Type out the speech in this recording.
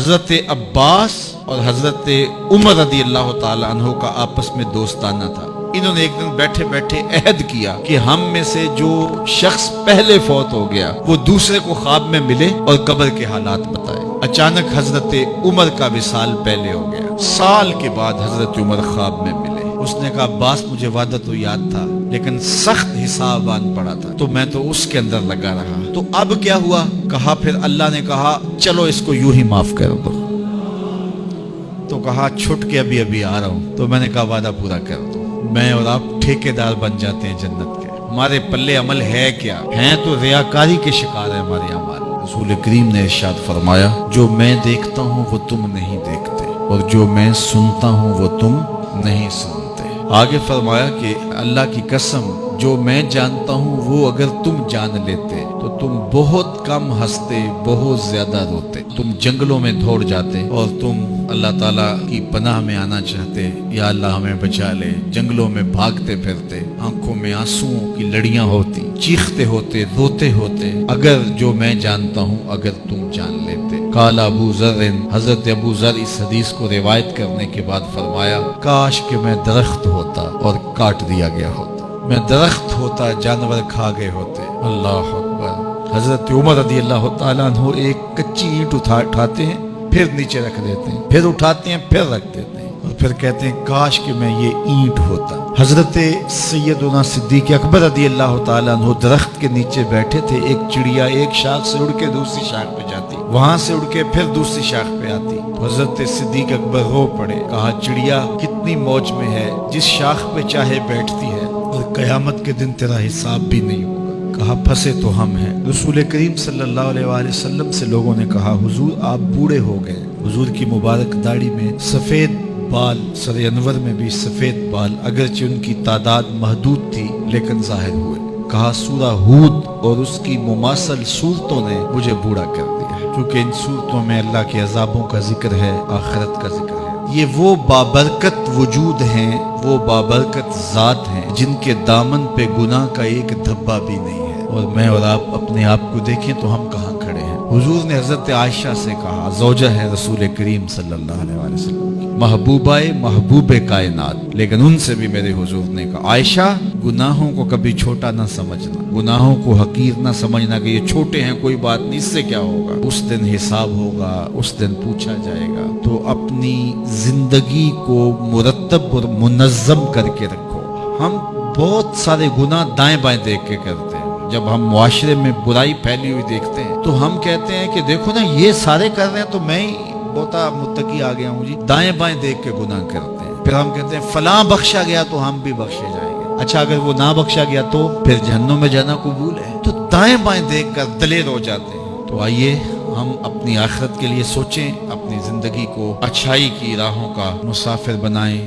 حضرت عباس اور حضرت عمر رضی اللہ تعالی عنہ کا آپس میں دوستانہ تھا. انہوں نے ایک دن بیٹھے بیٹھے عہد کیا کہ ہم میں سے جو شخص پہلے فوت ہو گیا وہ دوسرے کو خواب میں ملے اور قبر کے حالات بتائے. اچانک حضرت عمر کا وصال پہلے ہو گیا. سال کے بعد حضرت عمر خواب میں ملے. اس نے کہا عباس مجھے وعدہ تو یاد تھا لیکن سخت حساب آن پڑا تھا تو میں تو اس کے اندر لگا رہا. تو اب کیا ہوا؟ کہا پھر اللہ نے کہا چلو اس کو یوں ہی معاف کر دو. تو کہا چھٹ کے ابھی آ رہا ہوں. تو میں نے کہا وعدہ پورا کر دو. میں اور آپ ٹھیکیدار بن جاتے ہیں جنت کے. ہمارے پلے عمل ہے کیا؟ ہیں تو ریاکاری کے شکار ہیں ہمارے اعمال. رسول کریم نے ارشاد فرمایا جو میں دیکھتا ہوں وہ تم نہیں دیکھتے اور جو میں سنتا ہوں وہ تم نہیں سنتے. آگے فرمایا کہ اللہ کی قسم جو میں جانتا ہوں وہ اگر تم جان لیتے تو تم بہت کم ہنستے بہت زیادہ روتے. تم جنگلوں میں دوڑ جاتے اور تم اللہ تعالیٰ کی پناہ میں آنا چاہتے یا اللہ ہمیں بچا لے. جنگلوں میں بھاگتے پھرتے آنکھوں میں آنسوؤں کی لڑیاں ہوتی چیختے ہوتے روتے ہوتے اگر جو میں جانتا ہوں اگر تم جان لیتے. قال ابو ذر حضرت ابو ذر اس حدیث کو روایت کرنے کے بعد فرمایا کاش کہ میں درخت ہوتا اور کاٹ دیا گیا ہوتا. میں درخت ہوتا جانور کھا گئے ہوتے. اللہ اکبر. حضرت عمر رضی اللہ تعالیٰ عنہ ایک کچی اینٹ اٹھاتے ہیں پھر نیچے رکھ دیتے ہیں پھر اٹھاتے ہیں پھر رکھ دیتے ہیں اور پھر کہتے ہیں کاش کہ میں یہ اینٹ ہوتا. حضرت سیدنا صدیق اکبر رضی اللہ تعالیٰ عنہ درخت کے نیچے بیٹھے تھے. ایک چڑیا ایک شاخ سے اڑ کے دوسری شاخ پہ جاتی وہاں سے اڑ کے پھر دوسری شاخ پہ آتی. حضرت صدیق اکبر رو پڑے. کہا چڑیا کتنی موج میں ہے جس شاخ پہ چاہے بیٹھتی ہے اور قیامت کے دن تیرا حساب بھی نہیں ہوگا. کہا پھنسے تو ہم ہیں. رسول کریم صلی اللہ علیہ وآلہ وسلم سے لوگوں نے کہا حضور آپ بوڑھے ہو گئے. حضور کی مبارک داڑھی میں سفید بال سر انور میں بھی سفید بال اگرچہ ان کی تعداد محدود تھی لیکن ظاہر ہوئے. کہا سورہ ہود اور اس کی مماثل صورتوں نے مجھے بوڑھا کر دیا کیونکہ ان صورتوں میں اللہ کے عذابوں کا ذکر ہے آخرت کا ذکر ہے. یہ وہ بابرکت وجود ہیں وہ بابرکت ذات ہیں جن کے دامن پہ گناہ کا ایک دھبا بھی نہیں ہے. اور میں اور آپ اپنے آپ کو دیکھیں تو ہم کہاں کھڑے ہیں. حضور نے حضرت عائشہ سے کہا زوجہ ہے رسول کریم صلی اللہ علیہ وسلم کی محبوبہ محبوب کائنات لیکن ان سے بھی میرے حضور نے کہا عائشہ گناہوں کو کبھی چھوٹا نہ سمجھنا گناہوں کو حقیر نہ سمجھنا کہ یہ چھوٹے ہیں کوئی بات نہیں اس سے کیا ہوگا. اس دن حساب ہوگا اس دن پوچھا جائے گا. تو اپنی زندگی کو مرتب اور منظم کر کے رکھو. ہم بہت سارے گناہ دائیں بائیں دیکھ کے کرتے ہیں. جب ہم معاشرے میں برائی پھیلی ہوئی دیکھتے ہیں تو ہم کہتے ہیں کہ دیکھو نا یہ سارے کر رہے ہیں تو میں ہی بہت متقی آ گیا ہوں جی. دائیں بائیں دیکھ کے گناہ کرتے ہیں. پھر ہم کہتے ہیں فلاں بخشا گیا تو ہم بھی بخشے جائیں گے. اچھا اگر وہ نہ بخشا گیا تو پھر جہنم میں جانا قبول ہے. تو دائیں بائیں دیکھ کر دلیر ہو جاتے ہیں. تو آئیے ہم اپنی آخرت کے لیے سوچیں اپنی زندگی کو اچھائی کی راہوں کا مسافر بنائیں.